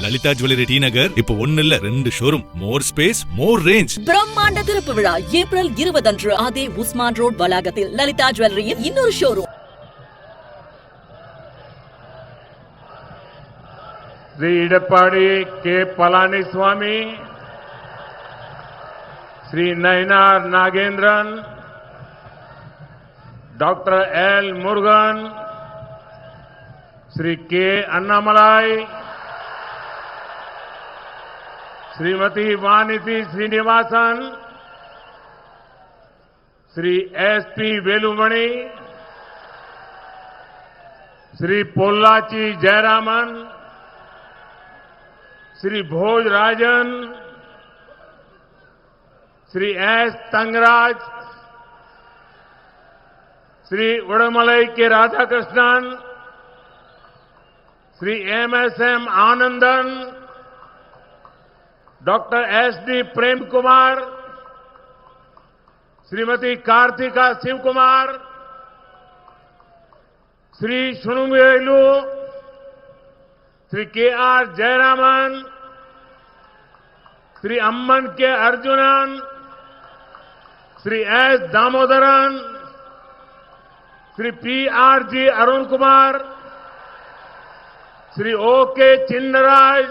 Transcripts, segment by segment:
Lalitha jewellery T நகர் இப்போ ஒன்னு இல்ல 2 ஷோரூம், மோர் ஸ்பேஸ், மோர் ரேஞ்ச். பிரம்மாண்ட திறப்பு விழா ஏப்ரல் 20 அன்று அதே உஸ்மான் ரோட் வளாகத்தில் லலிதா ஜுவல்லரியின் இன்னொரு showroom. Shri Edappadi K Palaniswami, Shri Nainar Nagendran, doctor L Murugan, Shri K Annamalai, Shrimati Vanathi Srinivasan, Shri S P Velumani, Shri Pollachi Jayaraman, Shri Bhojarajan, Shri S Thangaraj, Shri Udumalai K Radhakrishnan, Shri M S M Anandan, doctor S D Prem Kumar, Shrimati Karthika Shiva Kumar, Shri Shunuvelu, Shri K R Jayaraman, Shri Amman K Arjunan, Shri S Damodaran, Shri P R G Arun Kumar, Shri O K Chinnaraj,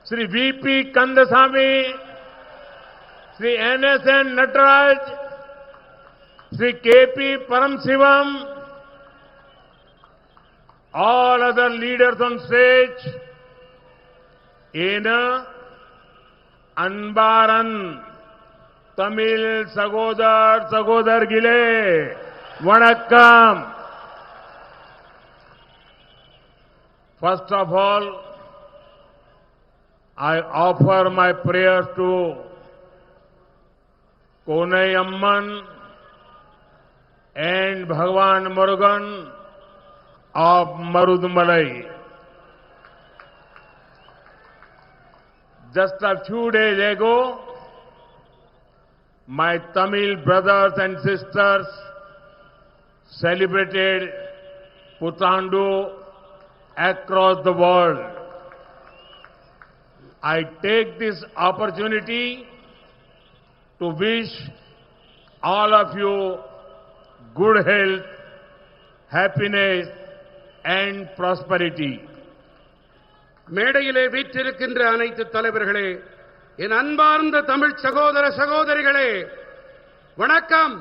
Shri V P Kandasamy, Shri एनएसएन Nataraj, Shri K P Paramasivam, all other leaders on stage, in அன்பாரன் தமிழ் சகோதரர்களே வணக்கம். First of all, I offer my prayers to Konai Amman and Bhagwan Murugan of Marudmalai. Just a few days ago, my Tamil brothers and sisters celebrated Puthandu across the world. I take this opportunity to wish all of you good health, happiness and prosperity. மேடையிலே வீற்றிருக்கின்ற அனைத்து தலைவர்களே, என் அன்பார்ந்த தமிழ் சகோதர சகோதரிகளே வணக்கம்.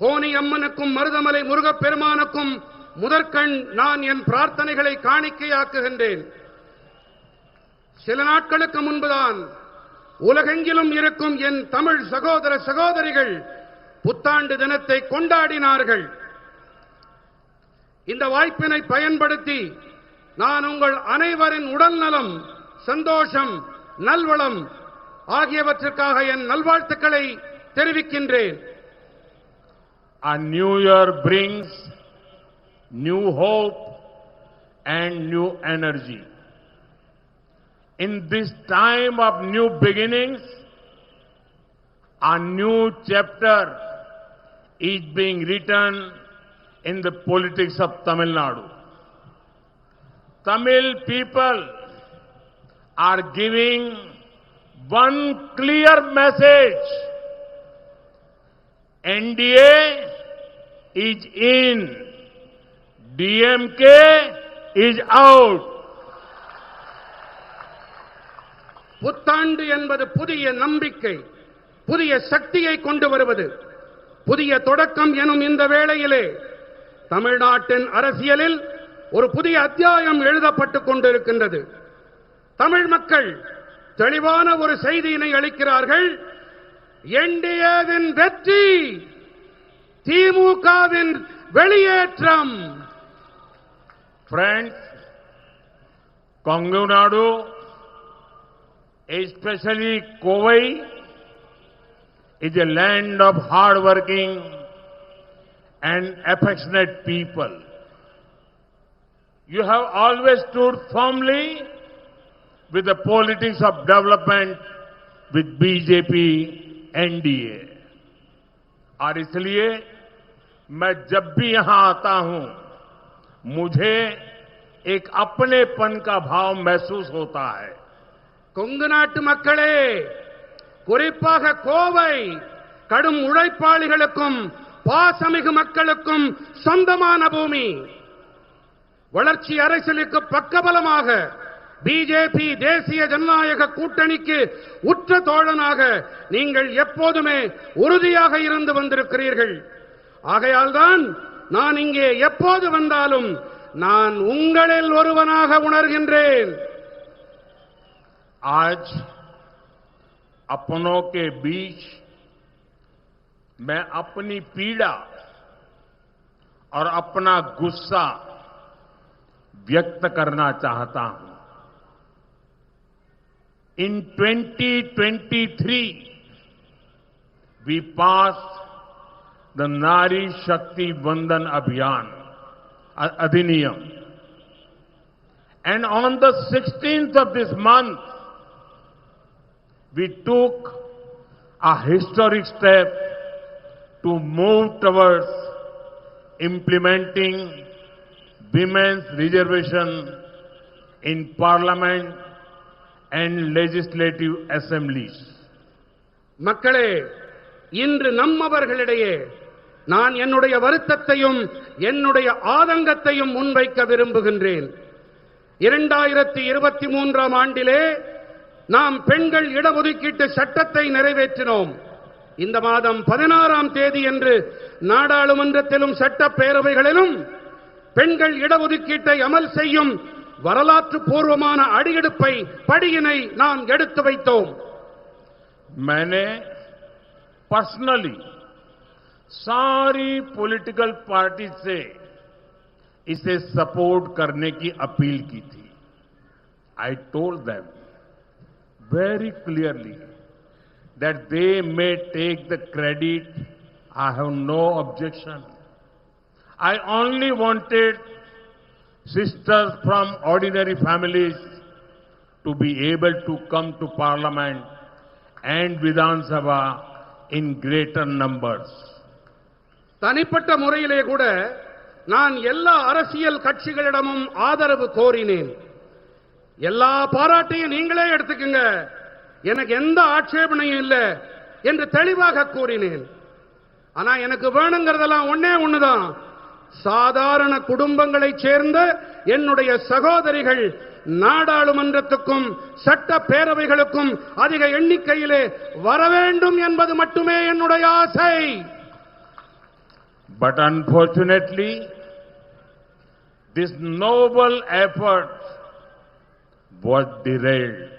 Coney அம்மனுக்கும் Marudhamalai முருகப்பெருமானுக்கும் முதற்கண் நான் என் பிரார்த்தனைகளை காணிக்கையாக்குகின்றேன். சில நாட்களுக்கு முன்புதான் உலகெங்கிலும் இருக்கும் என் தமிழ் சகோதர சகோதரிகள் புத்தாண்டு தினத்தை கொண்டாடினார்கள். இந்த வாய்ப்பினை பயன்படுத்தி நான் உங்கள் அனைவரின் உடல் நலம், சந்தோஷம், நல்வளம் ஆகியவற்றுக்காக என் நல்வாழ்த்துக்களை தெரிவிக்கின்றேன். A new year brings new hope and new energy. In this time of new beginnings, a new chapter is being written in the politics of Tamil Nadu. Tamil people are giving one clear message. NDA is in, DMK is out. புத்தாண்டு என்பது புதிய நம்பிக்கை, புதிய சக்தியை கொண்டு வருவது. புதிய தொடக்கம் எனும் இந்த வேளையிலே தமிழ்நாட்டின் அரசியலில் ஒரு புதிய அத்தியாயம் எழுதப்பட்டுக் கொண்டிருக்கின்றது. தமிழ் மக்கள் தெளிவான ஒரு செய்தியினை அளிக்கிறார்கள். என்டிஏவின் வெற்றி, திமுகவின் வெளியேற்றம். Friends, Kongu Nadu, especially Kovai, is a land of hard-working and affectionate people. You have always stood firmly with the politics of development with BJP, NDA. और इसलिए मैं जब भी यहां आता हूं मुझे एक अपनेपन का भाव महसूस होता है। கொங்கு நாட்டு மக்களே, குறிப்பாக கோவை கடும் உழைப்பாளிகளுக்கும் பாசமிகு மக்களுக்கும் சொந்தமான பூமி. வளர்ச்சி அரசியலுக்கு பக்கபலமாக பிஜேபி தேசிய ஜனநாயக கூட்டணிக்கு உற்ற தோழனாக நீங்கள் எப்போதுமே உறுதியாக இருந்து வந்திருக்கிறீர்கள். ஆகையால்தான் நான் இங்கே எப்போது வந்தாலும் நான் உங்களில் ஒருவனாக உணர்கின்றேன். आज अपनों के बीच मैं अपनी पीड़ा और अपना गुस्सा व्यक्त करना चाहता हूं। In 2023, we passed the Nari Shakti Vandan Abhiyan, Adhiniyam. And on the 16th of this month, we took a historic step to move towards implementing women's reservation in Parliament and legislative assemblies. மக்களே, இன்று நம்மவர்களிடையே நான் என்னுடைய வருத்தத்தையும் என்னுடைய ஆதங்கத்தையும் முன்வைக்க விரும்புகின்றேன். 2023ஆம் ஆண்டிலே நாம் பெண்கள் இடஒதுக்கீட்டு சட்டத்தை நிறைவேற்றினோம். இந்த மாதம் 16ஆம் தேதி என்று நாடாளுமன்றத்திலும் சட்டப்பேரவைகளிலும் பெண்கள் இடஒதுக்கீட்டை அமல் செய்யும் வரலாற்று பூர்வமான அடியெடுப்பை படியினை நாம் எடுத்து வைத்தோம். मैंने पर्सनली सारी पॉलिटिकल पार्टी से इसे सपोर्ट करने की अपील की थी. I told them very clearly that they may take the credit. I have no objection. I only wanted sisters from ordinary families to be able to come to Parliament and Vidhan Sabha in greater numbers. தனிப்பட்ட முறையிலே கூட நான் எல்லா அரசியல் கட்சிகளிடமும் ஆதரவு கோரினேன். எல்லா பாராட்டையும் நீங்களே எடுத்துக்கங்க, எனக்கு எந்த ஆட்சேபனையும் இல்லை என்று தெளிவாக கூறினேன். ஆனா எனக்கு வேணுங்கிறதெல்லாம் ஒண்ணுதான், சாதாரண குடும்பங்களைச் சேர்ந்த என்னுடைய சகோதரிகள் நாடாளுமன்றத்துக்கும் சட்ட பேரவைகளுக்கும் அதிக எண்ணிக்கையிலே வர வேண்டும் என்பது மட்டுமே என்னுடைய ஆசை. But unfortunately, this noble effort was derailed.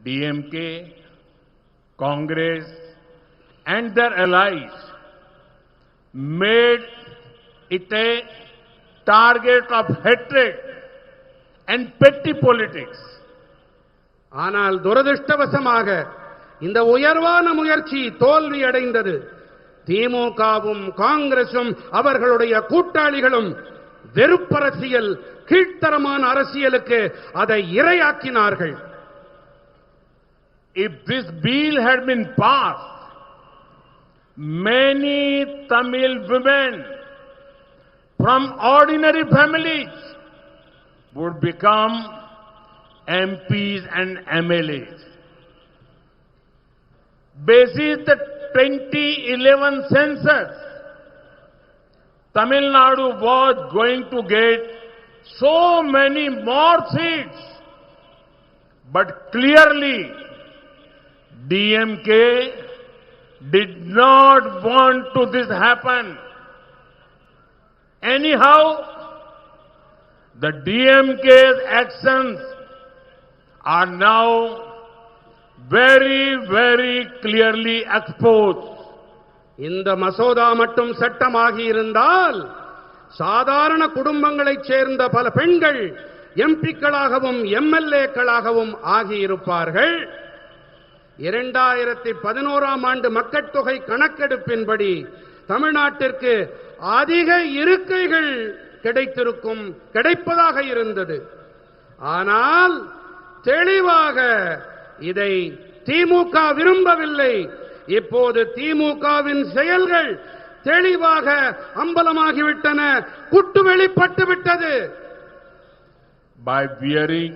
DMK, Congress and their allies made it a target of hatred and petty politics. ஆனால் துரதிர்ஷ்டவசமாக இந்த உயர்வான முயற்சி தோல்வி அடைந்தது. திமுகவும் காங்கிரசும் அவர்களுடைய கூட்டாளிகளும் வெறுப்பரசியல், கீழ்த்தரமான அரசியலுக்கு அதை இரையாக்கினார்கள். If this bill had been passed, many Tamil women from ordinary families would become MPs and MLAs. Basis the 2011 census, Tamil Nadu was going to get so many more seats, but clearly DMK did not want to this happen. Anyhow, the DMK's actions are now very, very clearly exposed. இந்த மசோதா மட்டும் சட்டமாகி இருந்தால் சாதாரண குடும்பங்களைச் சேர்ந்த பல பெண்கள் எம்பிக்களாகவும் எம்எல்ஏக்களாகவும் ஆகியிருப்பார்கள். 2011ஆம் ஆண்டு மக்கட்தொகை கணக்கெடுப்பின்படி தமிழ்நாட்டிற்கு அதிக இருக்கைகள் கிடைப்பதாக இருந்தது. ஆனால் தெளிவாக இதை திமுக விரும்பவில்லை. இப்போது திமுகவின் செயல்கள் தெளிவாக அம்பலமாகிவிட்டன, குட்டு வெளிப்பட்டு விட்டது. by wearing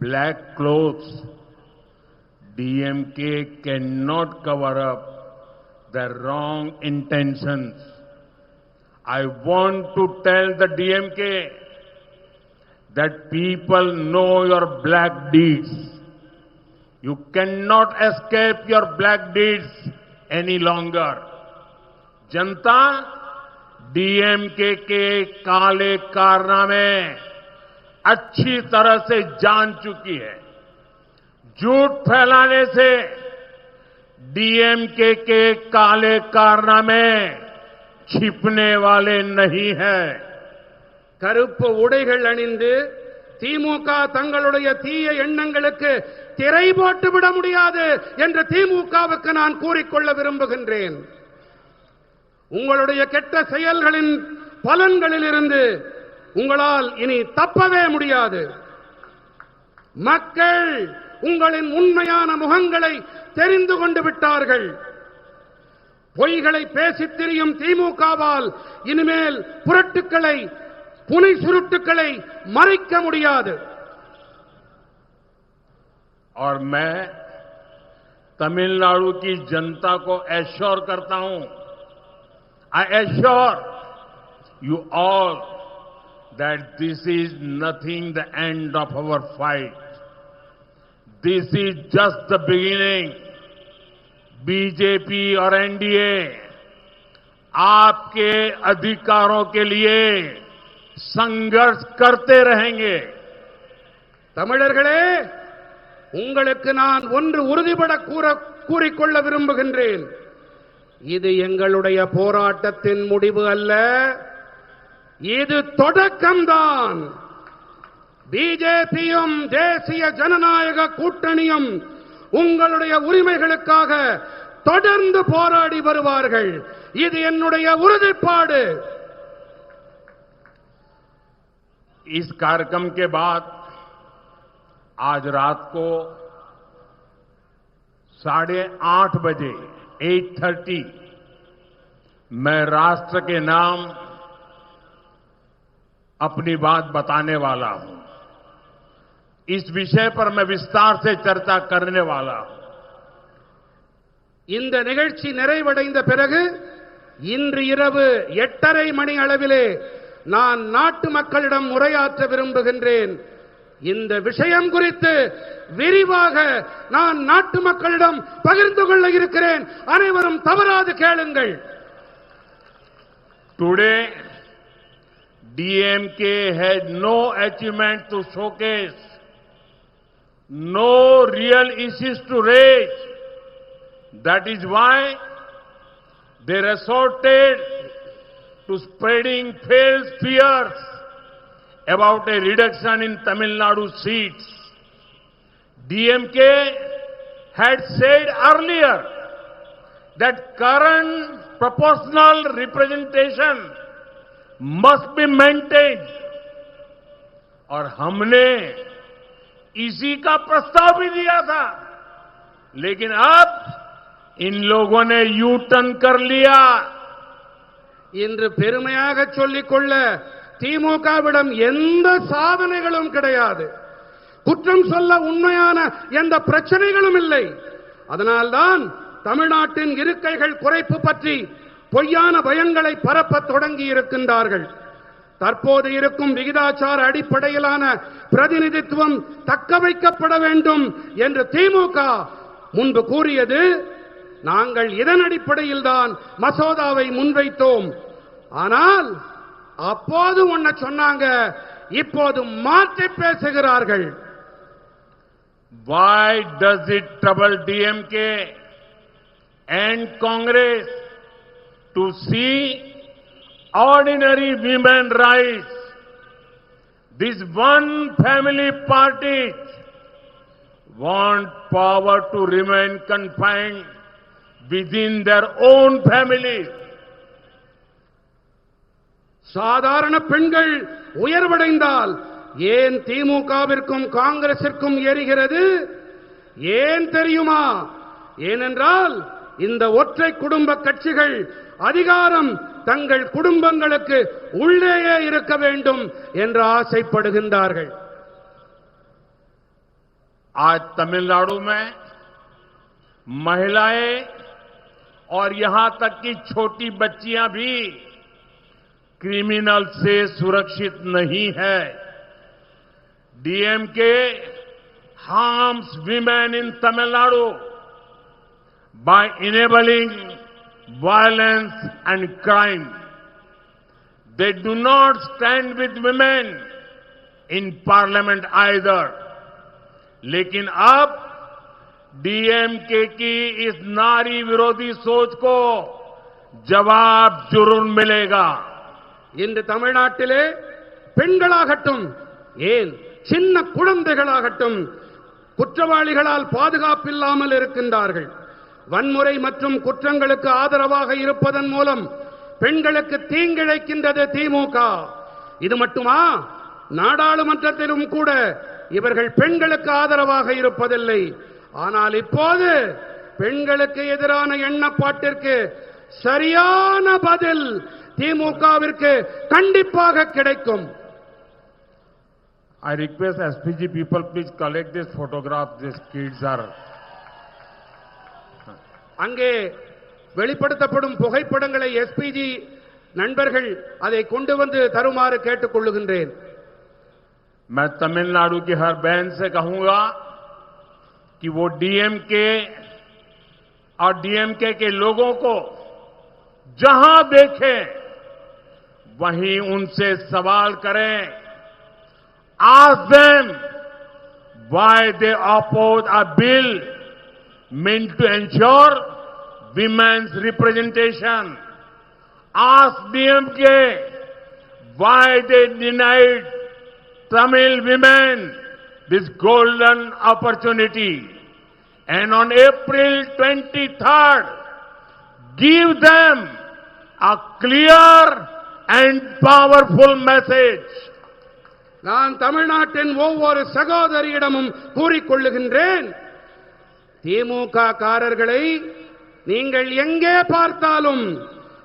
black clothes, DMK cannot cover up their wrong intentions. I want to tell the DMK that people know your black deeds. You cannot escape your black deeds any longer. Janata DMK के काले कारनामे अच्छी तरह से जान चुकी है। झूठ फैलाने से डीएमके के काले कारनामे छिपने वाले नहीं है। கருப்பு உடைகள் அணிந்து திமுக தங்களுடைய தீய எண்ணங்களுக்கு திரை போட்டு விட முடியாது என்று திமுகவுக்கு நான் கூறிக்கொள்ள விரும்புகின்றேன். உங்களுடைய கெட்ட செயல்களின் பலன்களிலிருந்து உங்களால் இனி தப்பவே முடியாது. மக்கள் உங்களின் உண்மையான முகங்களை தெரிந்து கொண்டு விட்டார்கள். பொய்களை பேசித் திரியும் திமுகவால் இனிமேல் புரட்டுக்களை புனை சுருட்டுக்களை மறைக்க முடியாது. और मैं तमिलनाडु की जनता को एश्योर करता हूं, I assure you all that this is nothing the end of our fight. This is just the beginning. BJP और एनडीए आपके अधिकारों के लिए संघर्ष करते रहेंगे. தமிழர்களே, உங்களுக்கு நான் ஒன்று உறுதிபட கூறிக்கொள்ள விரும்புகின்றேன். இது எங்களுடைய போராட்டத்தின் முடிவு அல்ல, இது தொடக்கம்தான். பிஜேபியும் தேசிய ஜனநாயக கூட்டணியும் உங்களுடைய உரிமைகளுக்காக தொடர்ந்து போராடி வருவார்கள். இது என்னுடைய உறுதிப்பாடு. इस कार्यक्रम के बाद आज रात को 8:30 बजे 8:30 मैं राष्ट्र के नाम अपनी बात बताने वाला हूं. इस विषय पर मैं विस्तार से चर्चा करने वाला हूं. இந்த நிகழ்ச்சி நிறைவடைந்த பிறகு இன்று இரவு 8:30 மணி அளவிலே நான் நாட்டு மக்களிடம் உரையாற்ற விரும்புகின்றேன். இந்த விஷயம் குறித்து விரிவாக நான் நாட்டு மக்களிடம் பகிர்ந்து கொள்ள இருக்கிறேன். அனைவரும் தவறாது கேளுங்கள். Today, DMK had no achievement to showcase, no real issues to raise. That is why they resorted to spreading false fears about a reduction in Tamil Nadu seats. DMK had said earlier that current proportional representation must be maintained. और हमने इसी का प्रस्ताव भी दिया था, लेकिन अब इन लोगों ने यू टर्न कर लिया. இன்று பெருமையாக சொல்லிக்கொள்ள திமுகவிடம் எந்த சாதனைகளும் கிடையாது. குற்றம் சொல்ல உண்மையான எந்த பிரச்சனைகளும் இல்லை. அதனால்தான் தமிழ்நாட்டின் இருக்கைகள் குறைப்பு பற்றி பொய்யான பயங்களை பரப்பத் தொடங்கி இருக்கின்றார்கள். தற்போது இருக்கும் விகிதாச்சார அடிப்படையிலான பிரதிநிதித்துவம் தக்க வைக்கப்பட வேண்டும் என்று திமுக முன்பு கூறியது. நாங்கள் இதன் அடிப்படையில் தான் மசோதாவை முன்வைத்தோம். ஆனால் அப்போது ஒன்ன சொன்னாங்க, இப்போது மாற்றி பேசுகிறார்கள். Why does it trouble DMK and Congress to see ordinary women rights? This one family parties want power to remain confined within their own families. சாதாரண பெண்கள் உயர்வடைந்தால் ஏன் திமுகவிற்கும் காங்கிரசிற்கும் ஏறுகிறது? ஏன் தெரியுமா? ஏனென்றால் இந்த ஒற்றை குடும்ப கட்சிகள் அதிகாரம் தங்கள் குடும்பங்களுக்கு உள்ளேயே இருக்க வேண்டும் என்று ஆசைப்படுகின்றார்கள். आज तमिलनाडु में महिलाएं और यहां तक कि छोटी बच्चियां भी क्रिमिनल से सुरक्षित नहीं है. DMK harms women in Tamil Nadu by enabling violence and crime. They do not stand with women in parliament either. लेकिन अब डीएमके की इस नारी विरोधी सोच को जवाब जरूर मिलेगा. இந்த தமிழ்நாட்டிலே பெண்களாகட்டும், ஏன் சின்ன குழந்தைகளாகட்டும் குற்றவாளிகளால் பாதுகாப்பில்லாமல் இருக்கின்றார்கள். வன்முறை மற்றும் குற்றங்களுக்கு ஆதரவாக இருப்பதன் மூலம் பெண்களுக்கு தீங்கிழைக்கின்றது திமுக. இது மட்டுமா, நாடாளுமன்றத்திலும் கூட இவர்கள் பெண்களுக்கு ஆதரவாக இருப்பதில்லை. ஆனால் இப்போது பெண்களுக்கு எதிரான எண்ணப்பாட்டிற்கு சரியான பதில் திமுகவிற்கு கண்டிப்பாக கிடைக்கும். I request SPG people, please collect this photograph. These kids are. அங்கே வெளிப்படுத்தப்படும் புகைப்படங்களை எஸ்பிஜி நண்பர்கள் அதை கொண்டு வந்து தருமாறு கேட்டுக் கொள்ளுகின்றேன். मैं तमिलनाडु की हर बहन से कहूंगा कि वो डीएमके और डीएमके के लोगों को जहां देखें वहीं उनसे सवाल करें. Ask them why they oppose a bill meant to ensure women's representation. Ask DMK why they denied Tamil women this golden opportunity. And on April 23rd, give them a clear and powerful message. நான் தமிழ்நாட்டின் ஒவ்வொரு சகோதரியிடமும் கூறிக்கொள்ளுகின்றேன், திமுக காரர்களை நீங்கள் எங்கே பார்த்தாலும்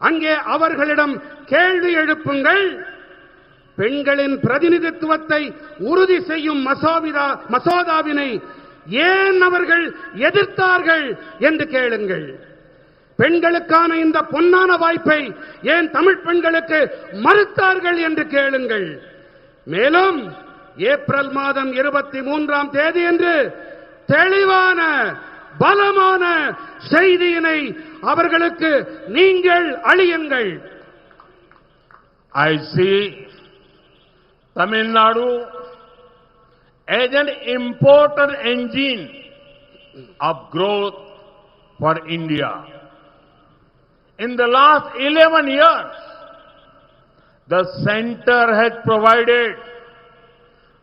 அங்கே அவர்களிடம் கேள்வி எழுப்புங்கள். பெண்களின் பிரதிநிதித்துவத்தை உறுதி செய்யும் மசோதாவினை ஏன் அவர்கள் எதிர்த்தார்கள் என்று கேளுங்கள். பெண்களுக்கான இந்த பொன்னான வாய்ப்பை ஏன் தமிழ் பெண்களுக்கு மறுத்தார்கள் என்று கேளுங்கள். மேலும் ஏப்ரல் மாதம் 23ஆம் தேதி என்று தெளிவான பலமான செய்தியினை அவர்களுக்கு நீங்கள் அளியுங்கள். I see Tamil Nadu as an important engine of growth for India. In the last 11 years, the center has provided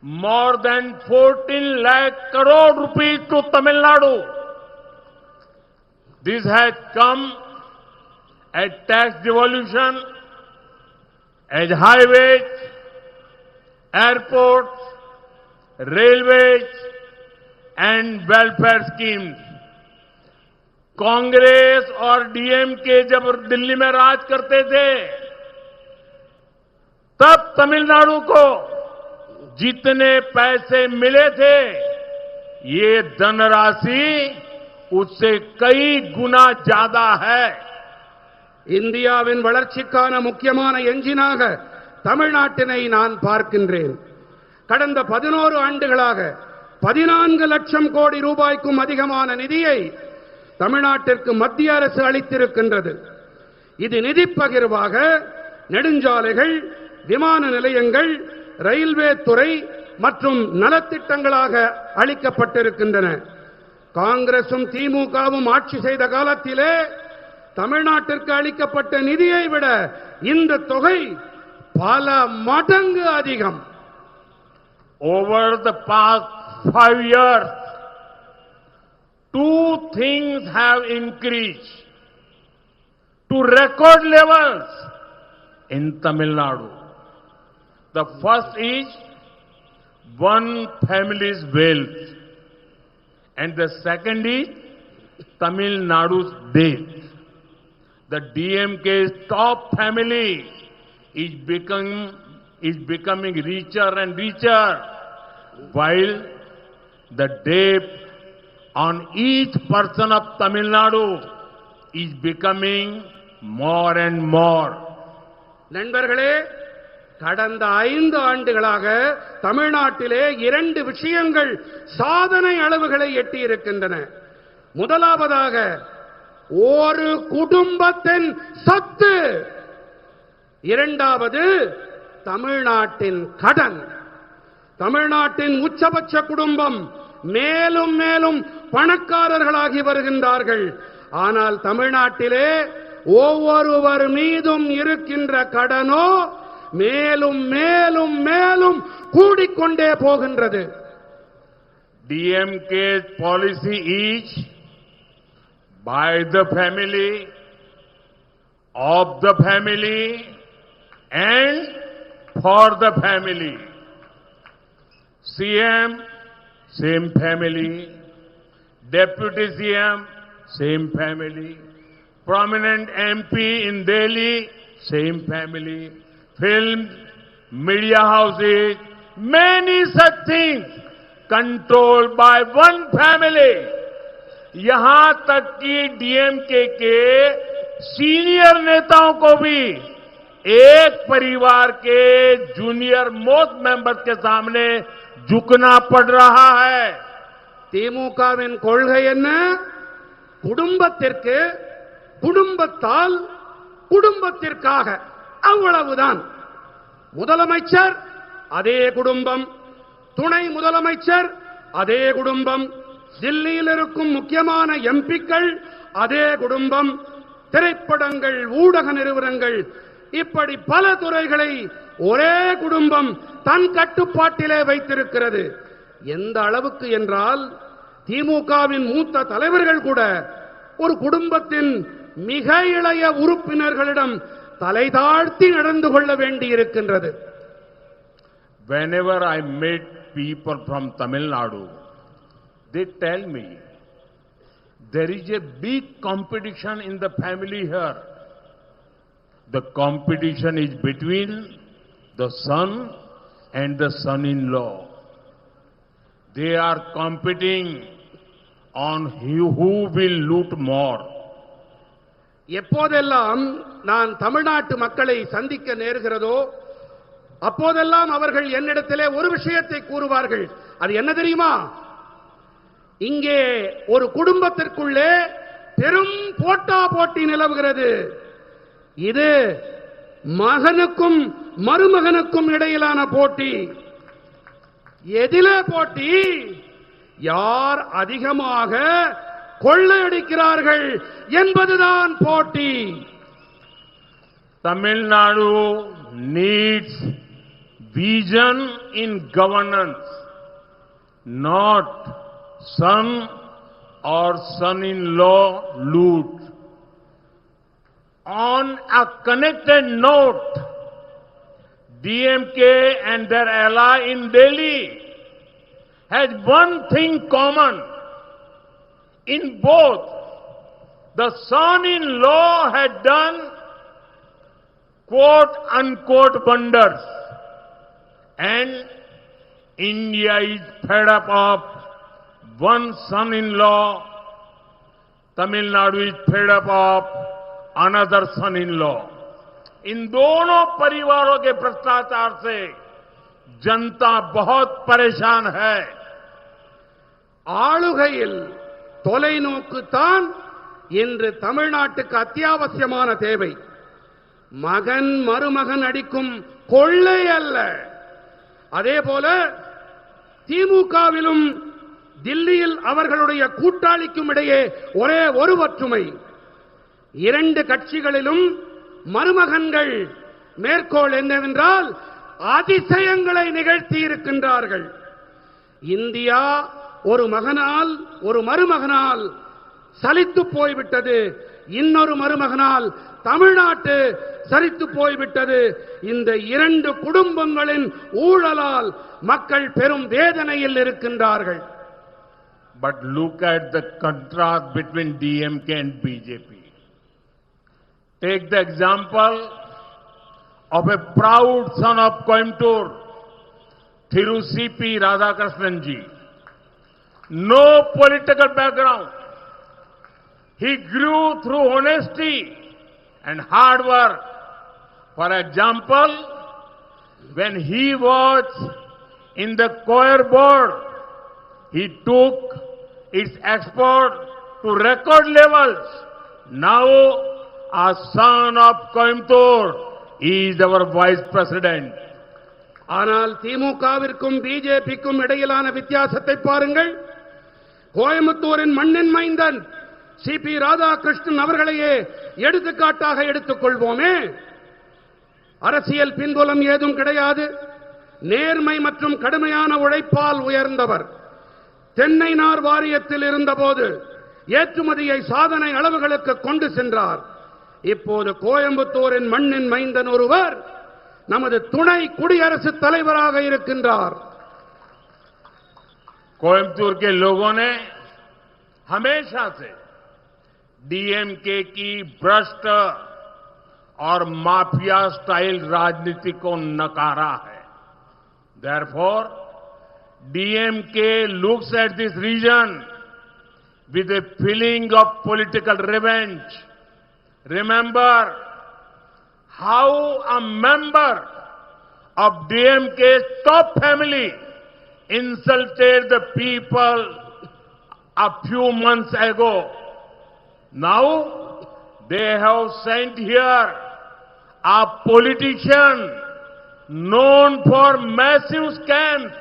more than 14 lakh crore rupees to Tamil Nadu. This has come as tax devolution, as highways, airports, railways and welfare schemes. Congress और DMK जब दिल्ली में राज करते थे तब तमिलनाडु को जितने पैसे मिले थे ये धनराशि उससे कई गुना ज्यादा है. இந்தியாவின் வளர்ச்சிக்கான முக்கியமான என்ஜினாக தமிழ்நாட்டினை நான் பார்க்கின்றேன். கடந்த 11 ஆண்டுகளாக 14 லட்சம் கோடி ரூபாய்க்கும் அதிகமான நிதியை தமிழ்நாட்டிற்கு மத்திய அரசு அளித்திருக்கின்றது. இது நிதி பகிர்வாக நெடுஞ்சாலைகள், விமான நிலையங்கள், ரயில்வே துறை மற்றும் நலத்திட்டங்களாக அளிக்கப்பட்டிருக்கின்றன. காங்கிரசும் திமுகவும் ஆட்சி செய்த காலத்திலே தமிழ்நாட்டிற்கு அளிக்கப்பட்ட நிதியை விட இந்த தொகை பல மடங்கு அதிகம். Over the past 5 years, two things have increased to record levels in Tamil Nadu. The first is one family's wealth, and the second is Tamil Nadu's death. the DMK's top family is becoming richer and richer, while the debt on each person of Tamil Nadu is becoming more and more. நண்பர்களே, கடந்த 5 ஆண்டுகளாக தமிழ்நாட்டிலே 2 விஷயங்கள் சாதனை அளவுகளை எட்டியிருக்கின்றன. முதலாவதாக ஒரு குடும்பத்தின் சொத்து, இரண்டாவது தமிழ்நாட்டின் கடன். தமிழ்நாட்டின் உச்சபட்ச குடும்பம் மேலும் மேலும் பணக்காரர்களாகி வருகின்றார்கள். ஆனால் தமிழ்நாட்டிலே ஒவ்வொருவர் மீதும் இருக்கின்ற கடனோ மேலும் மேலும் மேலும் கூடிக்கொண்டே போகின்றது. DMK's policy is by the family, of the family and for the family. CM, same family. Deputy CM, same family. Prominent MP in Delhi, same family. Films, media houses, many such things controlled by one family. यहां तक कि DMK के senior नेताओं को भी एक परिवार के जूनियर मोस्ट मेंबर्स के सामने झुकना पड़ रहा है. திமுகவின் கொள்கை என்ன? குடும்பத்திற்கு, குடும்பத்தால், குடும்பத்திற்காக, அவ்வளவுதான். முதலமைச்சர் அதே குடும்பம், துணை முதலமைச்சர் அதே குடும்பம், தில்லியில் இருக்கும் முக்கியமான எம்பிக்கள் அதே குடும்பம், திரைப்படங்கள், ஊடக நிறுவனங்கள், இப்படி பல துறைகளை ஒரே குடும்பம் தன் கட்டுப்பாட்டிலே வைத்திருக்கிறது. எந்த அளவுக்கு என்றால் திமுகவின் மூத்த தலைவர்கள் கூட ஒரு குடும்பத்தின் மிக இளைய உறுப்பினர்களிடம் தலை தாழ்த்தி நடந்து கொள்ள வேண்டியிருக்கின்றது. Whenever I meet people from Tamil Nadu, they tell me there is a big competition in the family here. The competition is between the son and the son-in-law. They are competing on who will loot more. எப்போதெல்லாம் நான் தமிழ்நாட்டு மக்களை சந்திக்க நேர்கிறதோ அப்போதெல்லாம் அவர்கள் என்னிடத்திலே ஒரு விஷயத்தை கூறுவார்கள். அது என்ன தெரியுமா? இங்கே ஒரு குடும்பத்திற்குள்ளே பெரும் போட்டா போட்டி நிலவுகிறது. இது மகனுக்கும் மருமகனுக்கும் இடையிலான போட்டி. எதிலே போட்டி? யார் அதிகமாக கொள்ளையடிக்கிறார்கள் என்பதுதான் போட்டி. Tamil Nadu needs vision in governance, not son or son-in-law loot. On a connected note, DMK and their ally in Delhi has one thing common. In both, the son-in-law had done quote-unquote wonders, and India is fed up of one son-in-law. Tamil Nadu is fed up of another son-in-law. इन दोनों परिवारों के भ्रष्टाचार से जनता बहुत परेशान है. ஆளுகையில் தொலைநோக்கு தான் இன்று தமிழ்நாட்டுக்கு அத்தியாவசியமான தேவை. மகன் மருமகன் அடிக்கும் கொள்ளை அல்ல. அதேபோல திமுகவிலும் தில்லியில் அவர்களுடைய கூட்டாளிக்கும் இடையே ஒரே ஒரு ஒற்றுமை. இரண்டு கட்சிகளிலும் மருமகன்கள் மேற்கோள் என்னவென்றால் அதிசயங்களை நிகழ்த்தி இருக்கின்றார்கள். இந்தியா ஒரு மகனால் ஒரு மருமகனால் சலித்து போய்விட்டது. இன்னொரு மருமகனால் தமிழ்நாட்டு சரித்து போய்விட்டது. இந்த இரண்டு குடும்பங்களின் ஊழலால் மக்கள் பெரும் வேதனையில் இருக்கின்றார்கள். But look at the contrast between DMK and BJP. Take the example of a proud son of Coimbatore, Thiru C.P. Radhakrishnan ji. No political background. He grew through honesty and hard work. For example, when he was in the choir board, he took its export to record levels. Now, a son of Coimbatore is our vice president. ஆனால் திமுகவிற்கும் பிஜேபிக்கும் இடையிலான வித்தியாசத்தை பாருங்கள். கோயம்புத்தூரின் மண்ணின் மைந்தன் CP Radhakrishnan அவர்களையே எடுத்துக்காட்டாக எடுத்துக் கொள்வோமே. அரசியல் பின்புலம் ஏதும் கிடையாது. நேர்மை மற்றும் கடுமையான உழைப்பால் உயர்ந்தவர். தென்னை நார் வாரியத்தில் இருந்தபோது ஏற்றுமதியை சாதனை அளவுகளுக்கு கொண்டு சென்றார். இப்போது கோயம்புத்தூரின் மண்ணின் மைந்தன் ஒருவர் நமது துணை குடியரசுத் தலைவராக இருக்கின்றார். कोयम्बतूर के लोगों ने हमेशा से डीएमके की भ्रष्ट और माफिया स्टाइल राजनीति को नकारा है. Therefore, DMK looks at this region with a feeling of political revenge. Remember how a member of DMK's top family insulted the people a few months ago. Now they have sent here a politician known for massive scams,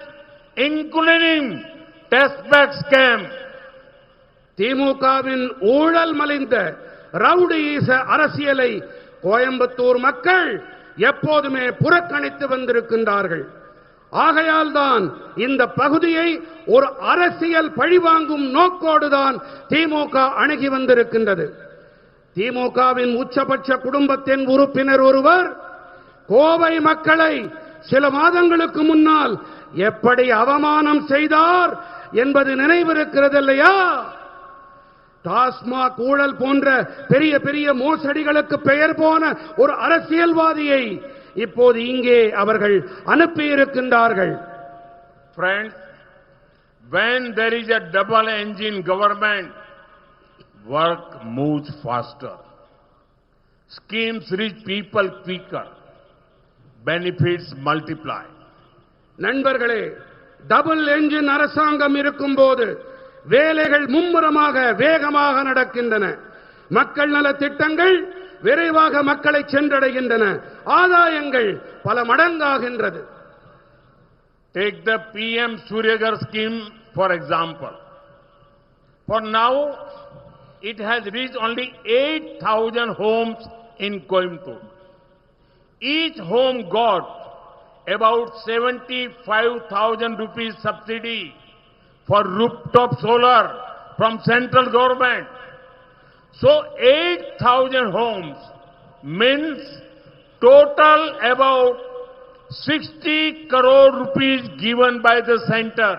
including test-back scam. திமுகவின் ஊழல் மலிந்த ரவுடியீச அரசியலை கோயம்புத்தூர் மக்கள் எப்போதுமே புறக்கணித்து வந்திருக்கின்றார்கள். ஆகையால் தான் இந்த பகுதியை ஒரு அரசியல் பழிவாங்கும் நோக்கோடுதான் திமுக அணுகி வந்திருக்கின்றது. திமுகவின் உச்சபட்ச குடும்பத்தின் உறுப்பினர் ஒருவர் கோவை மக்களை சில மாதங்களுக்கு முன்னால் எப்படி அவமானம் செய்தார் என்பது நினைவிருக்கிறது இல்லையா? டாஸ்மாக் ஊழல் போன்ற பெரிய பெரிய மோசடிகளுக்கு பெயர் போன ஒரு அரசியல்வாதியை இப்போது இங்கே அவர்கள் அனுப்பியிருக்கின்றார்கள். Friends, when there is a double engine government, work moves faster. Schemes reach people quicker. Benefits multiply. நண்பர்களே, டபுள் என்ஜின் அரசாங்கம் இருக்கும்போது வேலைகள் மும்முரமாக வேகமாக நடக்கின்றன. மக்கள் நல திட்டங்கள் விரைவாக மக்களை சென்றடைகின்றன. ஆதாயங்கள் பல மடங்காகின்றது. Take the PM Suryagar scheme for example. For now, it has reached only 8,000 homes in Coimbatore. Each home got about 75,000 rupees subsidy for rooftop solar from central government. So 8,000 homes means total about 60 crore rupees given by the center.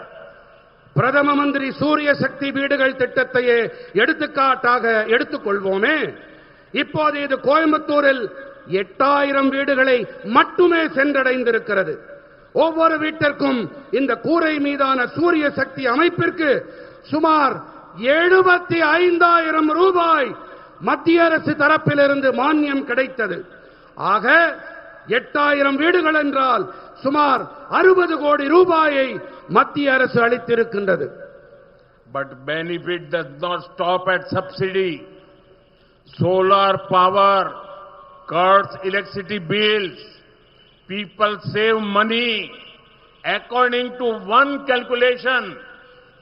பிரதம மந்திரி சூரிய சக்தி வீடுகள் திட்டத்தையே எடுத்துக்காட்டாக எடுத்துக்கொள்வோமே. இப்போது இது கோயம்புத்தூரில் 8,000 வீடுகளை மட்டுமே சென்றடைந்திருக்கிறது. ஒவ்வொரு வீட்டிற்கும் இந்த கூரை மீதான சூரிய சக்தி அமைப்பிற்கு சுமார் 75,000 ரூபாய் மத்திய அரசு தரப்பிலிருந்து மானியம் கிடைத்தது. ஆக 8,000 வீடுகள் என்றால் சுமார் 60 கோடி ரூபாயை மத்திய அரசு அளித்திருக்கின்றது. But benefit does not stop at subsidy. Solar power cuts electricity bills. People save money. According to one calculation,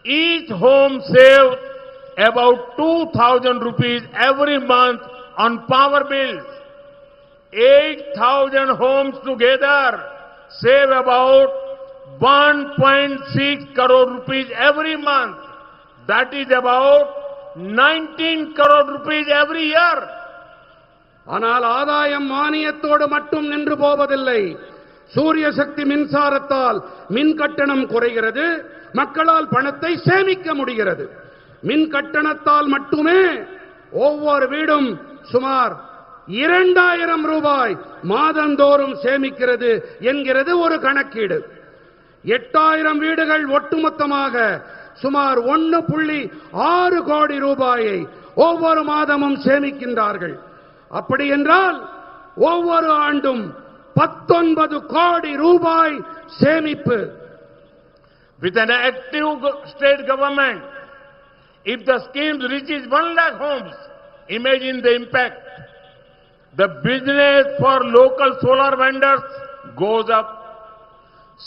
each home saves about 2,000 rupees every month on power bills. 8,000 homes together save about 1.6 crore rupees every month. That is about 19 crore rupees every year. ஆனால் ஆதாயம் மானியத்தோடு மட்டும் நின்று போவதில்லை. சூரிய சக்தி மின்சாரத்தால் மின் கட்டணம் குறைகிறது. மக்களால் பணத்தை சேமிக்க முடிகிறது. மின் கட்டணத்தால் மட்டுமே ஒவ்வொரு வீடும் சுமார் 2000 ரூபாய் மாதந்தோறும் சேமிக்கிறது என்கிறது ஒரு கணக்கீடு. 8000 வீடுகள் ஒட்டுமொத்தமாக சுமார் 1.6 கோடி ரூபாயை ஒவ்வொரு மாதமும் சேமிக்கின்றார்கள். அப்படி என்றால் ஒவ்வொரு ஆண்டும் 19 கோடி ரூபாய் சேமிப்பு. With an active state government, if the scheme reaches 1 lakh homes, imagine the impact. The business for local solar vendors goes up.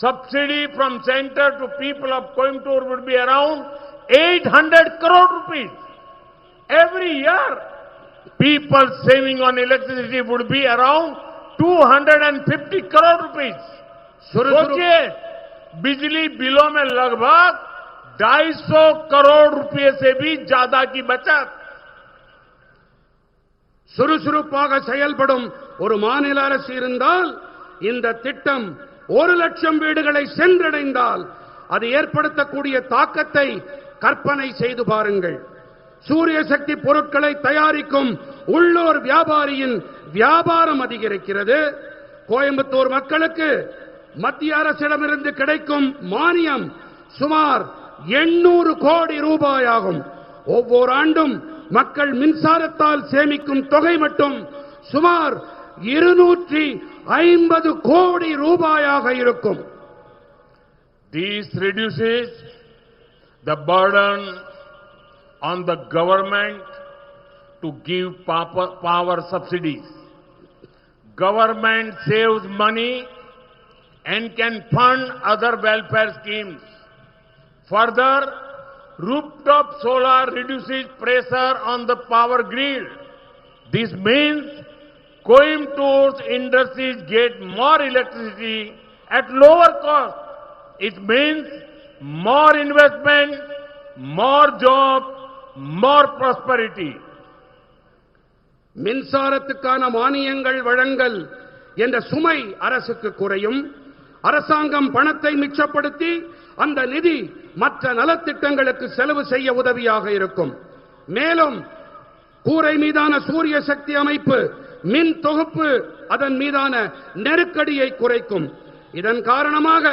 Subsidy from center to people of Coimbatore would be around 800 crore rupees. Every year, people saving on electricity would be around 250 crore rupees. सोचिए, बिजली बिलों में लगभग 250 करोड़ रुपए से भी ज्यादा की बचत. சுறுசுறுப்பாக செயல்படும் ஒரு மாநில அரசு இருந்தால் இந்த திட்டம் 1 லட்சம் வீடுகளை சென்றடைந்தால் அது ஏற்படுத்தக்கூடிய தாக்கத்தை கற்பனை செய்து பாருங்கள். சூரிய சக்தி பொருட்களை தயாரிக்கும் உள்ளூர் வியாபாரியின் வியாபாரம் அதிகரிக்கிறது. கோயம்புத்தூர் மக்களுக்கு மத்திய அரசிடமிருந்து கிடைக்கும் மானியம் சுமார் 800 கோடி ரூபாய் ஆகும். ஒவ்வொரு ஆண்டும் மக்கள் மின்சாரத்தால் சேமிக்கும் தொகை மட்டும் சுமார் 250 கோடி ரூபாயாக இருக்கும். This reduces the burden on the government to give power subsidies. Government saves money and can fund other welfare schemes. Further, rooftop solar reduces pressure on the power grid. This means Coimbator's industries get more electricity at lower cost. It means more investment, more jobs, more prosperity. மின்சாரத்துக்கான மானியங்கள் வழங்கல் என்ற சுமை அரசுக்கு குறையும். அரசாங்கம் பணத்தை மிச்சப்படுத்தி அந்த நிதி மற்ற நலத்திட்டங்களுக்கு செலவு செய்ய உதவியாக இருக்கும். மேலும் கூரை மீதான சூரிய சக்தி அமைப்பு, மின் தொகுப்பு அதன் மீதான நெருக்கடியை குறைக்கும். இதன் காரணமாக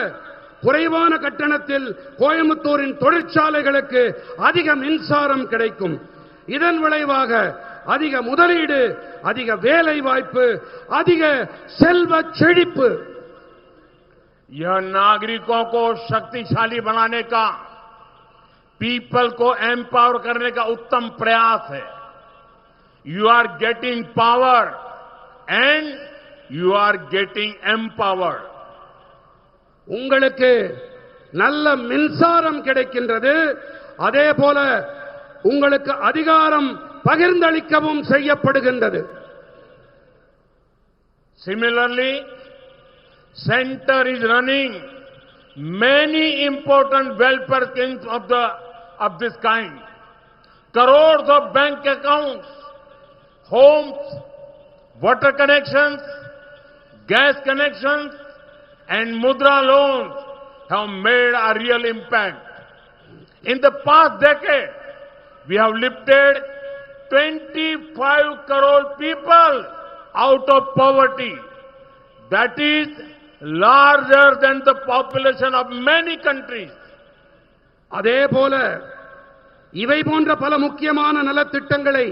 குறைவான கட்டணத்தில் கோயம்புத்தூரின் தொழிற்சாலைகளுக்கு அதிக மின்சாரம் கிடைக்கும். இதன் விளைவாக அதிக முதலீடு, அதிக வேலை வாய்ப்பு, அதிக செல்வ செழிப்பு. यह नागरिकों को शक्तिशाली बनाने का, पीपल को एम्पावर करने का उत्तम प्रयास है. You are getting power and you are getting empowered. உங்களுக்கு நல்ல மின்சாரம் கிடைக்கின்றது, அதே போல உங்களுக்கு அதிகாரம் பகிர்ந்தளிக்கவும் செய்யப்படுகின்றது. Similarly, Center is running many important welfare schemes of this kind. Crores of bank accounts, homes, water connections, gas connections, and Mudra loans have made a real impact. In the past decade, we have lifted 25 crore people out of poverty. That is larger than the population of many countries. அதே போல இவை போன்ற பல முக்கியமான நலத்திட்டங்களை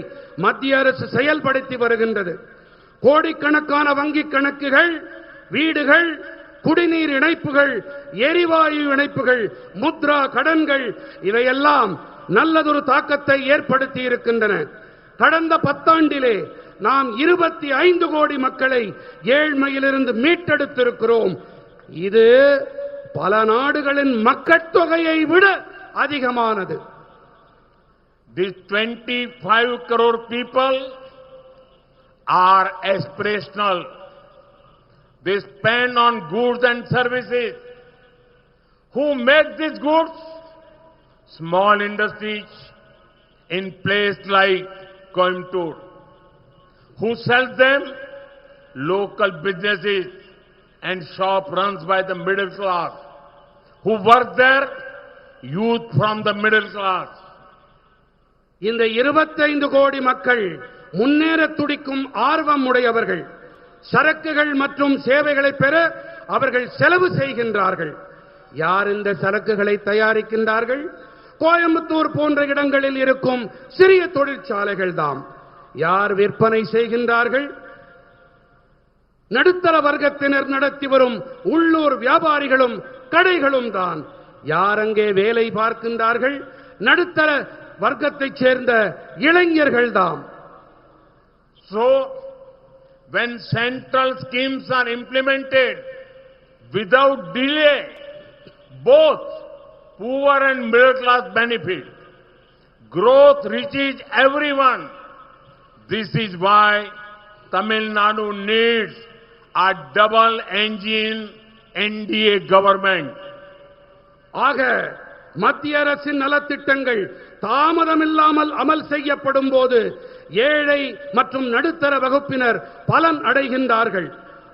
மத்திய அரசு செயல்படுத்தி வருகின்றது. கோடிக்கணக்கான வங்கிக் கணக்குகள், வீடுகள், குடிநீர் இணைப்புகள், எரிவாயு இணைப்புகள், முத்ரா கடன்கள் இவையெல்லாம் நல்லதொரு தாக்கத்தை ஏற்படுத்தி இருக்கின்றன. கடந்த 10 ஆண்டிலே நாம் 25 கோடி மக்களை ஏழ்மையிலிருந்து மீட்டெடுத்திருக்கிறோம். இது பல நாடுகளின் மக்கட்தொகையை விட அதிகமானது. These 25 crore people are aspirational. They spend on goods and services. Who make these goods? Small industries in places like Coimbatore. Who sells them? Local businesses and shop runs by the middle class. Who work there? Youth from the middle class. இந்த 25 கோடி மக்கள் முன்னேற துடிக்கும் ஆர்வம் உடையவர்கள். சரக்குகள் மற்றும் சேவைகளை பெற அவர்கள் செலவு செய்கின்றார்கள். யார் இந்த சரக்குகளை தயாரிக்கின்றார்கள்? கோயம்புத்தூர் போன்ற இடங்களில் இருக்கும் சிறிய தொழிற்சாலைகள் தாம். யார் விற்பனை செய்கின்றார்கள்? நடுத்தர வர்க்கத்தினர் நடத்தி வரும் உள்ளூர் வியாபாரிகளும் கடைகளும் தான். யார் அங்கே வேலை பார்க்கின்றார்கள்? நடுத்தர வர்க்கத்தைச் சேர்ந்த இளைஞர்கள் தாம். So, when central schemes are implemented without delay, both poor and middle class benefit. Growth reaches everyone. This is why Tamil Nadu needs a double engine NDA government. ஆக மத்திய அரசின் நலத்திட்டங்கள் தாமதமில்லாமல் அமல் செய்யப்படும் போது ஏழை மற்றும் நடுத்தர வகுப்பினர் பலன் அடைகின்றார்கள்.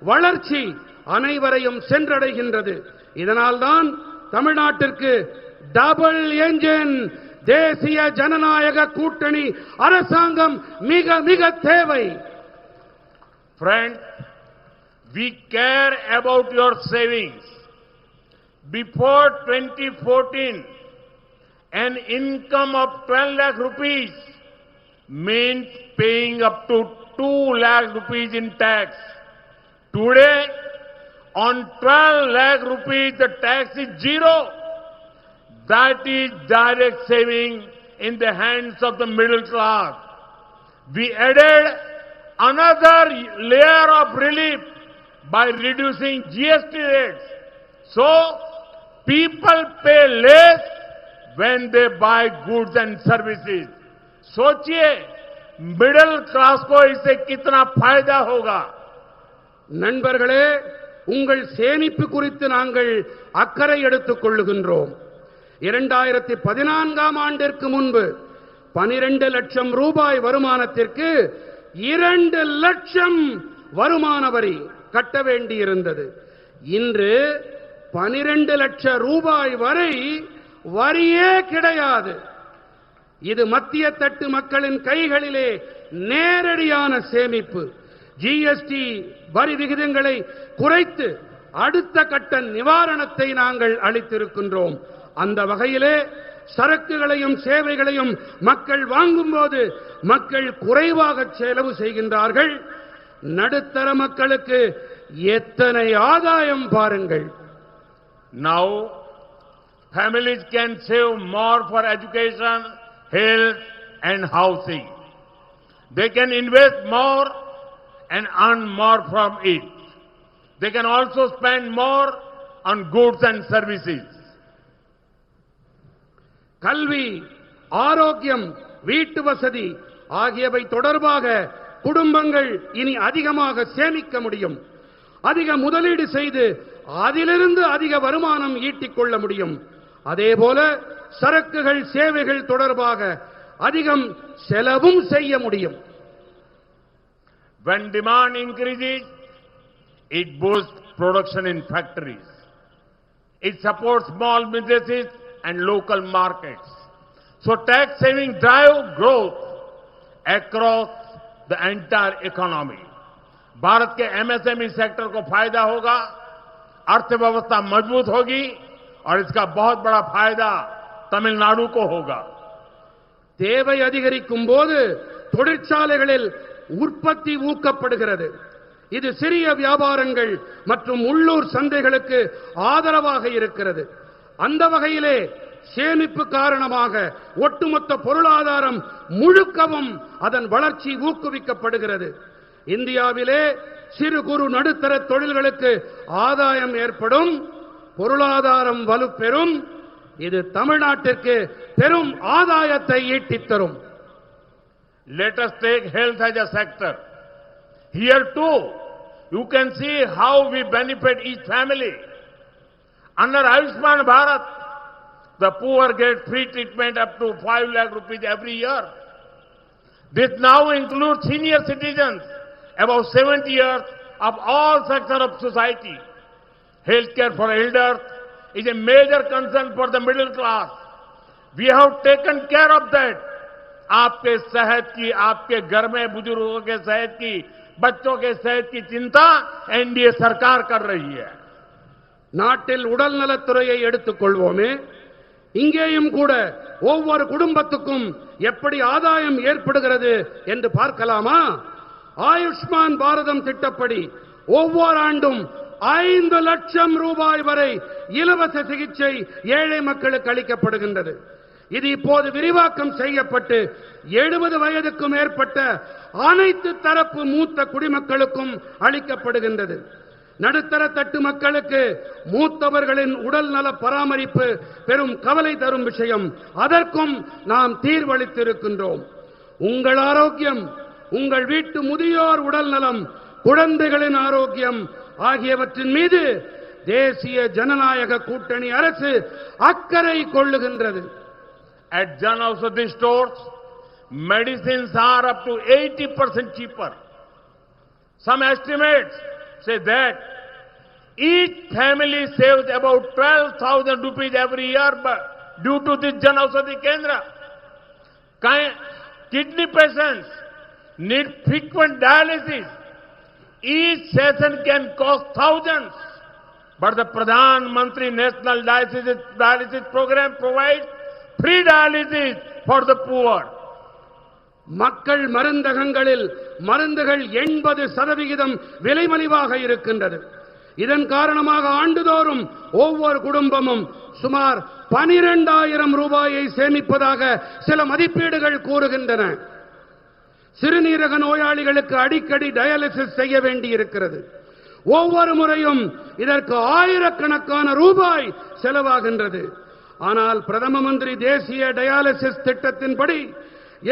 வளர்ச்சி அனைவரையும் சென்றடைகின்றது. இதனால்தான் தமிழ்நாட்டிற்கு டபுள் என்ஜின் தேசிய ஜனநாயக கூட்டணி அரசாங்கம் மிக மிக தேவை. Friend, we care about your savings. Before 2014, an income of 12 lakh rupees meant paying up to 2 lakh rupees in tax. Today, on 12 lakh rupees, the tax is zero. That is direct saving in the hands of the middle class. We added another layer of relief by reducing GST rates. So, people pay less when they buy goods and services. सोचिए middle class को इससे कितना फायदा होगा. நண்பர்களே, உங்கள் சேமிப்பு குறித்து நாங்கள் அக்கறை எடுத்துக் கொள்ளுகின்றோம். 2014ஆம் ஆண்டிற்கு முன்பு 12 லட்சம் ரூபாய் வருமானத்திற்கு 2 லட்சம் வருமான வரி கட்ட வேண்டியிருந்தது. இன்று 12 லட்சம் ரூபாய் வரை வரியே கிடையாது. இது மத்திய தட்டு மக்களின் கைகளிலே நேரடியான சேமிப்பு. ஜிஎஸ்டி வரி விகிதங்களை குறைத்து அடுத்த கட்ட நிவாரணத்தை நாங்கள் அளித்திருக்கின்றோம். அந்த வகையிலே சரக்குகளையும் சேவைகளையும் மக்கள் வாங்கும்போது மக்கள் குறைவாக செலவு செய்கின்றார்கள். நடுத்தர மக்களுக்கு எத்தனை ஆதாயம் பாருங்கள். Now, families can save more for education, health and housing. They can invest more and earn more from it. They can also spend more on goods and services. கல்வி, ஆரோக்கியம், வீட்டு வசதி ஆகியவை தொடர்பாக குடும்பங்கள் இனி அதிகமாக சேமிக்க முடியும். அதிக முதலீடு செய்து அதிலிருந்து அதிக வருமானம் ஈட்டிக் கொள்ள முடியும். அதேபோல சரக்குகள் சேவைகள் தொடர்பாக அதிகம் செலவும் செய்ய முடியும். When demand increases, it boosts production in factories. It supports small businesses and local markets. So tax saving drive growth across the entire economy. Bharat के एमएसएमई सेक्टर को फायदा होगा, अर्थव्यवस्था मजबूत होगी और इसका बहुत बड़ा फायदा तमिलनाडु को होगा. தேவை அதிகரிக்கும் போது தொழிற்சாலைகளில் உற்பத்தி ஊக்கப்படுகிறது. இது சிறிய வியாபாரங்கள் மற்றும் உள்ளூர் சந்தைகளுக்கு ஆதரவாக இருக்கிறது. அந்த வகையிலே சேமிப்பு காரணமாக ஒட்டுமொத்த பொருளாதாரம் முழுக்கவும் அதன் வளர்ச்சி ஊக்குவிக்கப்படுகிறது. இந்தியாவிலே சிறு குறு நடுத்தர தொழில்களுக்கு ஆதாயம் ஏற்படும், பொருளாதாரம் வலுப்பெறும். இது தமிழ்நாட்டிற்கு பெரும் ஆதாயத்தை ஈட்டித் தரும். Let us take health as a sector. Here too, you can see how we benefit each family. Under Ayushman Bharat, the poor get free treatment up to 5 lakh rupees every year. This now includes senior citizens above 70 years of all sectors of society. Healthcare for elders is a major concern for the middle class. We have taken care of that. आपके सेहत की, आपके घर में बुजुर्गों के सेहत की, बच्चों के सेहत की चिंता एनडीए सरकार कर रही है। நாட்டில் உடல் நலத்துறையை எடுத்துக் கொள்வோமே, இங்கேயும் கூட ஒவ்வொரு குடும்பத்துக்கும் எப்படி ஆதாயம் ஏற்படுகிறது என்று பார்க்கலாமா? ஆயுஷ்மான் பாரதம் திட்டப்படி ஒவ்வொரு ஆண்டும் 5 லட்சம் ரூபாய் வரை இலவச சிகிச்சை ஏழை மக்களுக்கு அளிக்கப்படுகின்றது. இது இப்போது விரிவாக்கம் செய்யப்பட்டு 70 வயதுக்கு மேற்பட்ட அனைத்து தரப்பு மூத்த குடிமக்களுக்கும் அளிக்கப்படுகின்றது. நடுத்தர தட்டு மக்களுக்கு மூத்தவர்களின் உடல் நல பராமரிப்பு பெரும் கவலை தரும் விஷயம். அதற்கும் நாம் தீர்வளித்திருக்கின்றோம். உங்கள் ஆரோக்கியம், உங்கள் வீட்டு முதியோர் உடல் நலம், குழந்தைகளின் ஆரோக்கியம் ஆகியவற்றின் மீது தேசிய ஜனநாயக கூட்டணி அரசு அக்கறை கொள்ளுகின்றது. At Jan Aushadhi stores, medicines are up to 80% cheaper. Some estimates say that each family saves about 12,000 rupees every year due to this Jan Aushadhi Kendra. Kidney patients need frequent dialysis. Each session can cost thousands. But the Pradhan Mantri National Dialysis Program provides free dialysis for the poor. மக்கள் மருந்தகங்களில் மருந்துகள் 80% விலை மலிவாக இருக்கின்றது. இதன் காரணமாக ஆண்டுதோறும் ஒவ்வொரு குடும்பமும் சுமார் 12,000 ரூபாயை சேமிப்பதாக சில மதிப்பீடுகள் கூறுகின்றன. சிறுநீரக நோயாளிகளுக்கு அடிக்கடி டயாலிசிஸ் செய்ய வேண்டியிருக்கிறது. ஒவ்வொரு முறையும் இதற்கு ஆயிரக்கணக்கான ரூபாய் செலவாகின்றது. ஆனால் பிரதம மந்திரி தேசிய டயாலிசிஸ் திட்டத்தின்படி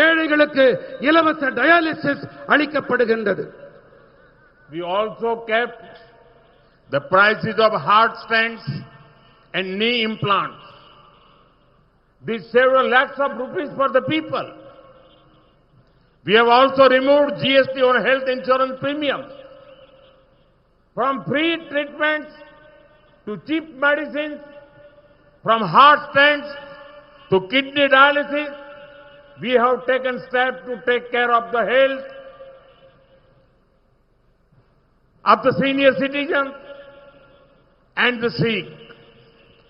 ஏழைகளுக்கு இலவச dialysis அளிக்கப்படுகின்றது. We also kept the prices of heart stents and knee implants. These several lakhs of rupees for the people. We have also removed GST on health insurance premiums. From free treatments to cheap medicines, from heart stents to kidney dialysis, we have taken steps to take care of the health of the senior citizens and the sick.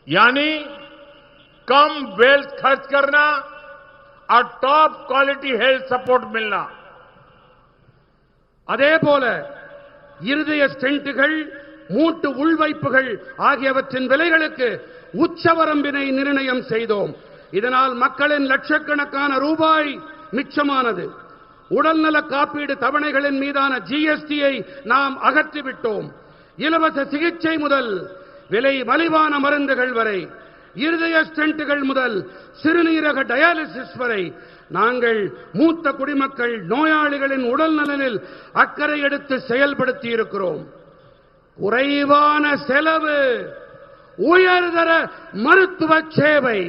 यानी कम wealth खर्च करना और top quality health support मिलना. அதேபோல இருதய ஸ்டென்ட்கள், மூட்டு உள்வைப்புகள் ஆகியவற்றின் விலைகளுக்கு உச்சவரம்பினை நிர்ணயம் செய்தோம். இதனால் மக்களின் லட்சக்கணக்கான ரூபாய் மிச்சமானது. உடல்நல காப்பீடு தவணைகளின் மீதான ஜிஎஸ்டியை நாம் அகற்றிவிட்டோம். இலவச சிகிச்சை முதல் விலை மலிவான மருந்துகள் வரை, இருதய ஸ்டென்ட்கள் முதல் சிறுநீரக டயாலிசிஸ் வரை நாங்கள் மூத்த குடிமக்கள் நோயாளிகளின் உடல் நலனில் அக்கறை எடுத்து செயல்படுத்தி இருக்கிறோம். குறைவான செலவு, உயர்தர மருத்துவ சேவை,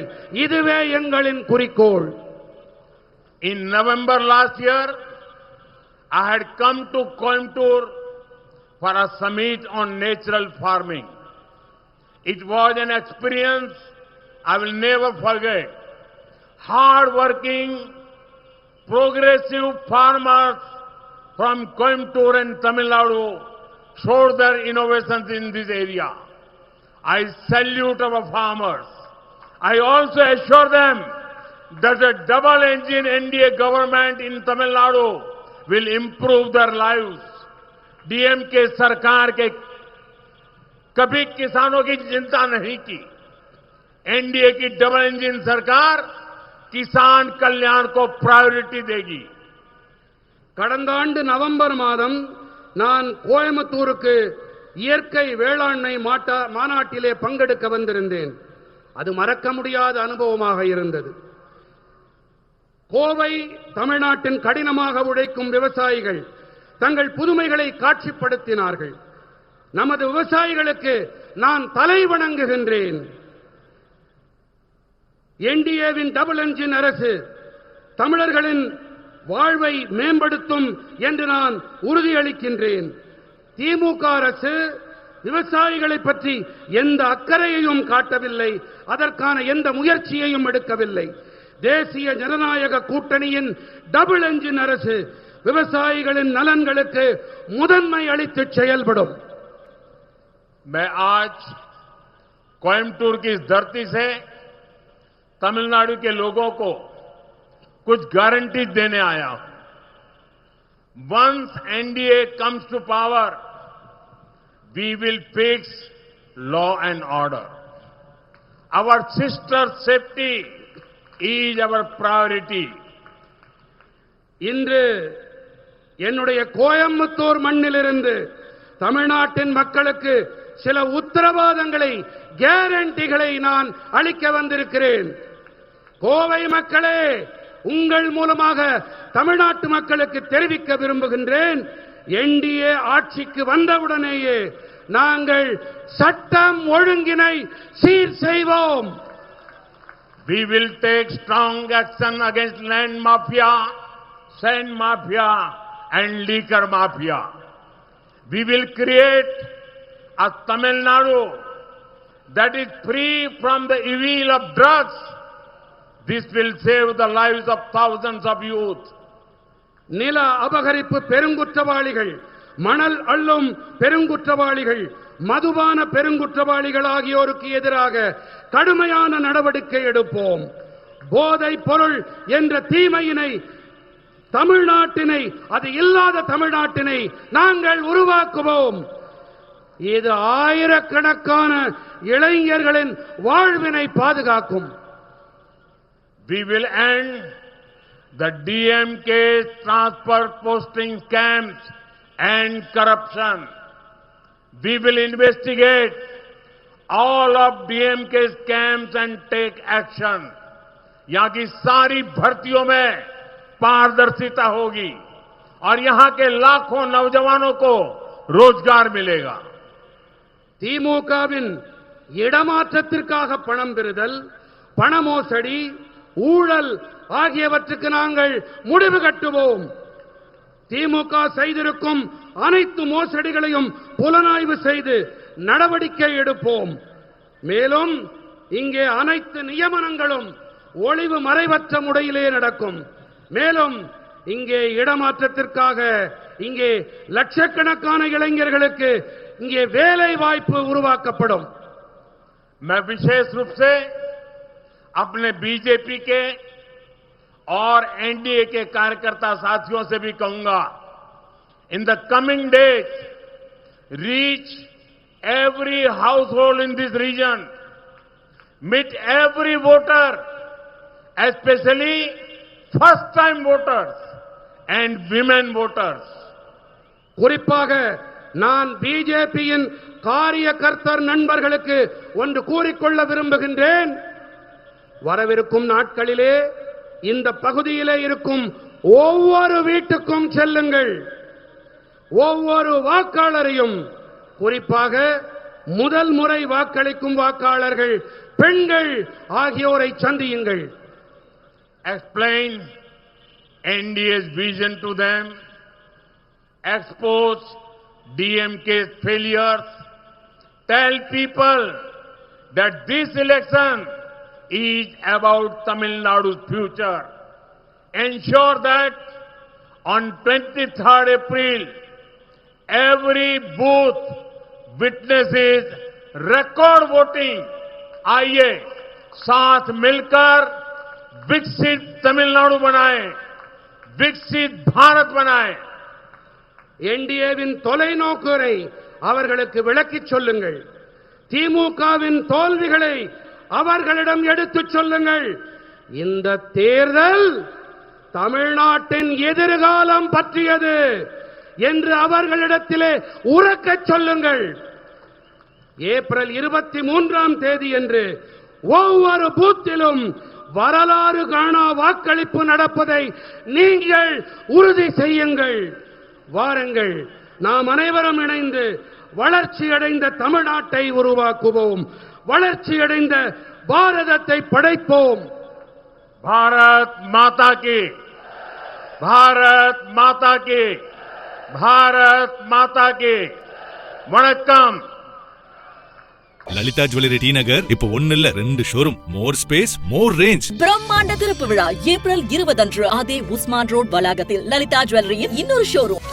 இதுவே எங்களின் குறிக்கோள். In November last year, I had come to Coimbatore for a summit on natural farming. It was an experience I will never forget. Hard-working, progressive farmers from Coimbatore and Tamil Nadu showed their innovations in this area. I salute our farmers. I also assure them that the double-engine NDA government in Tamil Nadu will improve their lives. DMK सरकार के कभी किसानों की चिंता नहीं की. NDA की double engine सरकार किसान कल्याण को प्रायोरिटी देगी. கடந்த ஆண்டு நவம்பர் மாதம் நான் கோயம்புத்தூருக்கு இயற்கை வேளாண்மை மாநாட்டிலே பங்கெடுக்க வந்திருந்தேன். அது மறக்க முடியாத அனுபவமாக இருந்தது. கோவை தமிழ்நாட்டின் கடினமாக உழைக்கும் விவசாயிகள் தங்கள் புதுமைகளை காட்சிப்படுத்தினார்கள். நமது விவசாயிகளுக்கு நான் தலை வணங்குகின்றேன். என்டிஏவின் டபுள் என்ஜின் அரசு தமிழர்களின் வாழ்வை மேம்படுத்தும் என்று நான் உறுதியளிக்கின்றேன். திமுக அரசு விவசாயிகளை பற்றி எந்த அக்கறையையும் காட்டவில்லை, அதற்கான எந்த முயற்சியையும் எடுக்கவில்லை. தேசிய ஜனநாயக கூட்டணியின் டபுள் என்ஜின் அரசு விவசாயிகளின் நலன்களுக்கு முதன்மை அளித்து செயல்படும். मैं आज कोयम्बटूर की इस धरती से तमिलनाडु के लोगों को कुछ गारंटी देने आया हूं. Once NDA comes to power, we will fix law and order. Our sisters' safety is our priority. இன்று என்னுடைய கோயம்புத்தூர் மண்ணிலிருந்து தமிழ்நாட்டின் மக்களுக்கு சில உத்தரவாதங்களை, கேரண்டிகளை நான் அளிக்க வந்திருக்கிறேன். கோவை மக்களே, உங்கள் மூலமாக தமிழ்நாட்டு மக்களுக்கு தெரிவிக்க விரும்புகின்றேன். என்டிஏ ஆட்சிக்கு வந்தவுடனேயே நாங்கள் சட்டம் ஒழுங்கினை சீர் செய்வோம். We will take strong action against land mafia, sand mafia and liquor mafia. We will create a Tamil Nadu that is free from the evil of drugs. This will save the lives of thousands of youth. நில அபகரிப்பு பெருங்குற்றவாளிகள், மணல் அள்ளும் பெருங்குற்றவாளிகள், மதுபான பெருங்குற்றவாளிகள் ஆகியோருக்கு எதிராக கடுமையான நடவடிக்கை எடுப்போம். போதைப் பொருள் என்ற தீமையினை, தமிழ்நாட்டினை, அது இல்லாத தமிழ்நாட்டினை நாங்கள் உருவாக்குவோம். இது ஆயிரக்கணக்கான இளைஞர்களின் வாழ்வினை பாதுகாக்கும். We will end the DMK's transfer posting scams and corruption. We will investigate all of DMK's scams and take action. यहाँ की सारी भर्तियों में पारदर्शिता होगी और यहाँ के लाखों नौजवानों को रोजगार मिलेगा. திமுகவின் இடமாற்றத்திற்காக பணம் பெறுதல், பண மோசடி, ஊழல் ஆகியவற்றுக்கு நாங்கள் முடிவு கட்டுவோம். திமுக செய்திருக்கும் அனைத்து மோசடிகளையும் புலனாய்வு செய்து நடவடிக்கை எடுப்போம். மேலும் இங்கே அனைத்து நியமனங்களும் ஒளிவு மறைவற்ற முறையிலே நடக்கும். மேலும் இங்கே இடமாற்றத்திற்காக இங்கே லட்சக்கணக்கான இளைஞர்களுக்கு இங்கே வேலை வாய்ப்பு உருவாக்கப்படும். मैं विशेष रूप से अपने बीजेपी के और एनडीए के कार्यकर्ता साथियों से भी कहूंगा, in the coming days reach every household in this region, meet every voter, especially first time voters and women voters. குறிப்பாக நான் பிஜேபியின் காரியகர்த்தர் நண்பர்களுக்கு ஒன்று கூறிக்கொள்ள விரும்புகின்றேன். வரவிருக்கும் நாட்களிலே இந்த பகுதியிலே இருக்கும் ஒவ்வொரு வீட்டுக்கும் செல்லுங்கள். ஒவ்வொரு வாக்காளரையும், குறிப்பாக முதல் முறை வாக்களிக்கும் வாக்காளர்கள், பெண்கள் ஆகியோரை சந்தியுங்கள். Explain NDA's vision to them, expose DMK's failures, tell people that this election is about Tamil Nadu's future. Ensure that on 23rd April, every booth witnesses record voting. आइए साथ मिलकर विकसित तमिलनाडु बनाएं, विकसित भारत बनाएं. என்டிஏவின் தொலைநோக்கரை அவர்களுக்கு விளக்கிச் சொல்லுங்கள். திமுகவின் தோல்விகளை அவர்களிடம் எடுத்துச் சொல்லுங்கள். இந்த தேர்தல் தமிழ்நாட்டின் எதிர்காலம் பற்றியது என்று அவர்களிடத்திலே உரக்கச் சொல்லுங்கள். ஏப்ரல் 23ஆம் தேதியன்று ஒவ்வொரு பூத்திலும் வரலாறு காணா வாக்களிப்பு நடப்பதை நீங்கள் உறுதி செய்யுங்கள். வாருங்கள், நாம் அனைவரும் இணைந்து வளர்ச்சியடைந்த தமிழ்நாட்டை உருவாக்குவோம், வளர்ச்சியடைந்த பாரதத்தை படைப்போம். भारत माता की, भारत माता की, भारत माता की. वणक्कम. லலிதா ஜுவல்லரி டி நகர் இப்போ ஒன்னு இல்ல 2 ஷோரூம். மோர் ஸ்பேஸ், மோர் ரேஞ்ச். பிரம்மாண்ட திறப்பு விழா ஏப்ரல் 20 அன்று அதே உஸ்மான் ரோட் வளாகத்தில் லலிதா ஜுவல்லரியின் இன்னொரு ஷோரூம்.